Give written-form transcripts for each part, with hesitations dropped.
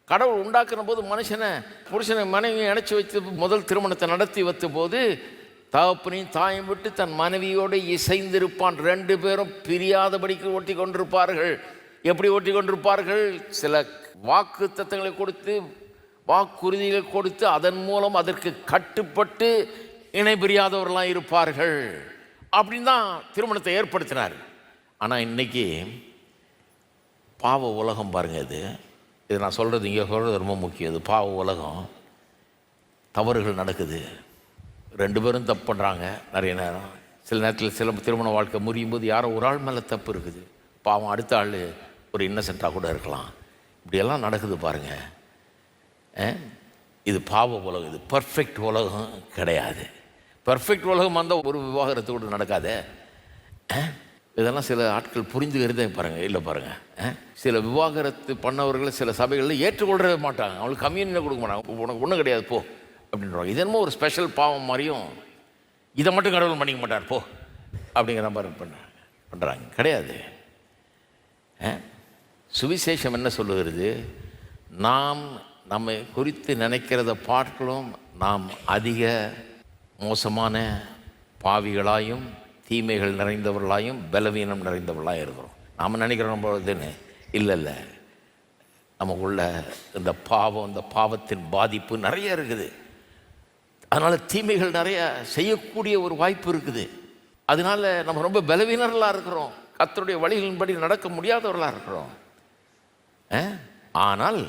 கடவுள் உண்டாக்குற போது மனுஷனை புருஷனை மனைவி இணைச்சி வச்சு முதல் திருமணத்தை நடத்தி வைத்த போது தகப்பனையும் தாயும் விட்டு தன் மனைவியோடு இசைந்திருப்பான். 2 பேரும் பிரியாதபடிக்கு ஒட்டி கொண்டிருப்பார்கள். எப்படி ஒட்டி கொண்டிருப்பார்கள்? சில வாக்கு தத்தங்களை கொடுத்து வாக்குறுதிகளை கொடுத்து அதன் மூலம் அதற்கு கட்டுப்பட்டு இணை பிரியாதவர்களாக இருப்பார்கள். அப்படின்னு தான் திருமணத்தை ஏற்படுத்தினார். ஆனால் இன்னைக்கு பாவ உலகம் பாருங்கள். இது நான் சொல்கிறது இங்கே சொல்கிறது ரொம்ப முக்கியம். இது பாவ உலகம். தவறுகள் நடக்குது, 2 பேரும் தப்பு பண்ணுறாங்க. நிறைய நேரம் சில நேரத்தில் சில திருமண வாழ்க்கை முறியும் போது யாரோ ஒரு ஆள் மேலே தப்பு இருக்குது. பாவம் அடுத்த ஆள் ஒரு இன்னசென்ட்டாக கூட இருக்கலாம். இப்படியெல்லாம் நடக்குது பாருங்கள். இது பாவ உலகம். இது பர்ஃபெக்ட் உலகம் கிடையாது. பர்ஃபெக்ட் உலகம் வந்தால் ஒரு விவாகரத்து கூட நடக்காது. இதெல்லாம் சில ஆட்கள் புரிஞ்சுக்கிறதே பாருங்கள். இல்லை பாருங்கள், சில விவாகரத்து பண்ணவர்களை சில சபைகளில் ஏற்றுக்கொள்ளவே மாட்டாங்க. அவங்களுக்கு கம்யூனியனை கொடுக்க மாட்டாங்க. உனக்கு ஒன்றும் கிடையாது போ அப்படின்றாங்க. இது என்னமோ ஒரு ஸ்பெஷல் பாவம் மாதிரியும் இதை மட்டும் கடவுள் பண்ணிக்க மாட்டார் போ அப்படிங்கிற மாதிரி பண்ணுறாங்க. கிடையாது. சுவிசேஷம் என்ன சொல்லுகிறது? நாம் நம்மை குறித்து நினைக்கிறத பார்க்கலாம் நாம் அதிக மோசமான பாவிகளாயும் தீமைகள் நிறைந்தவர்களாயும் பலவீனம் நிறைந்தவர்களாக இருக்கிறோம். நாம் நினைக்கிறோம் பொழுதுன்னு இல்லை, நமக்குள்ள இந்த பாவம், இந்த பாவத்தின் பாதிப்பு நிறைய இருக்குது. அதனால் தீமைகள் நிறைய செய்யக்கூடிய ஒரு வாய்ப்பு இருக்குது. அதனால நம்ம ரொம்ப பலவீனர்களாக இருக்கிறோம். கர்த்தருடைய வழிகளின்படி நடக்க முடியாதவர்களாக இருக்கிறோம். ஆனால்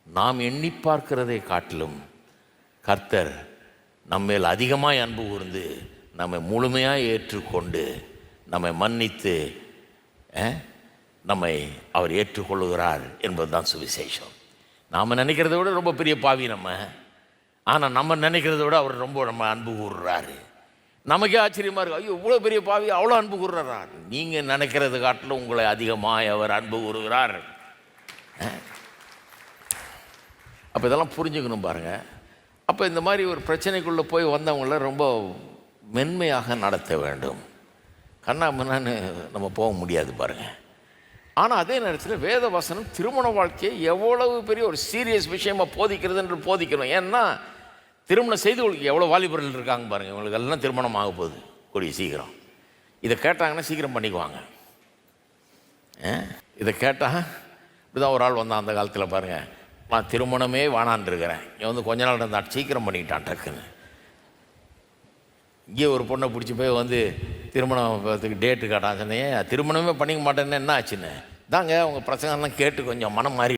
நாம் எண்ணி பார்க்கிறதை காட்டிலும் கர்த்தர் நம்மேல் அதிகமாக அன்பு கூர்ந்து நம்மை முழுமையாக ஏற்றுக்கொண்டு நம்மை மன்னித்து நம்மை அவர் ஏற்றுக்கொள்ளுகிறார் என்பது தான் சுவிசேஷம். நாம் நினைக்கிறத விட ரொம்ப பெரிய பாவி நம்ம. ஆனால் நம்ம நினைக்கிறத விட அவர் ரொம்ப நம்ம அன்பு கூறுறாரு. நமக்கே ஆச்சரியமாக இருக்குது. ஐயோ இவ்வளோ பெரிய பாவி அவ்வளோ அன்பு கூறுறாரா? நீங்கள் நினைக்கிறது காட்டிலும் உங்களை அதிகமாக அவர் அன்பு கூறுகிறார். அப்போ இதெல்லாம் புரிஞ்சுக்கணும் பாருங்கள். அப்போ இந்த மாதிரி ஒரு பிரச்சனைக்குள்ளே போய் வந்தவங்கள ரொம்ப மென்மையாக நடத்த வேண்டும். கண்ணா முன்னான்னு நம்ம போக முடியாது பாருங்கள். ஆனால் அதே நேரத்தில் வேத வசனம் திருமண வாழ்க்கையை எவ்வளவு பெரிய ஒரு சீரியஸ் விஷயமாக போதிக்கிறது என்று போதிக்கணும். ஏன்னா திருமணம் செய்தவங்களுக்கு எவ்வளோ வாலிபர்கள் இருக்காங்க பாருங்கள். இவங்களுக்கு எல்லாம் திருமணம் ஆக போகுது கூடிய சீக்கிரம். இதை கேட்டாங்கன்னா சீக்கிரம் பண்ணிக்குவாங்க. இதை கேட்டால் இப்படி தான் ஒரு ஆள் வந்தான் அந்த காலத்தில் பாருங்கள். நான் திருமணமே வானான் இருக்கிறேன், இவன் வந்து கொஞ்ச நாள் இருந்தான், சீக்கிரம் பண்ணிக்கிட்டான் டக்குன்னு. இங்கே ஒரு பொண்ணை பிடிச்சி போய் வந்து திருமணத்துக்கு டேட்டு கேட்டான். சொன்னேன் திருமணமே பண்ணிக்க மாட்டேன்னு என்ன ஆச்சுன்னு. தாங்க அவங்க பிரசங்கம்லாம் கேட்டு கொஞ்சம் மனம் மாறி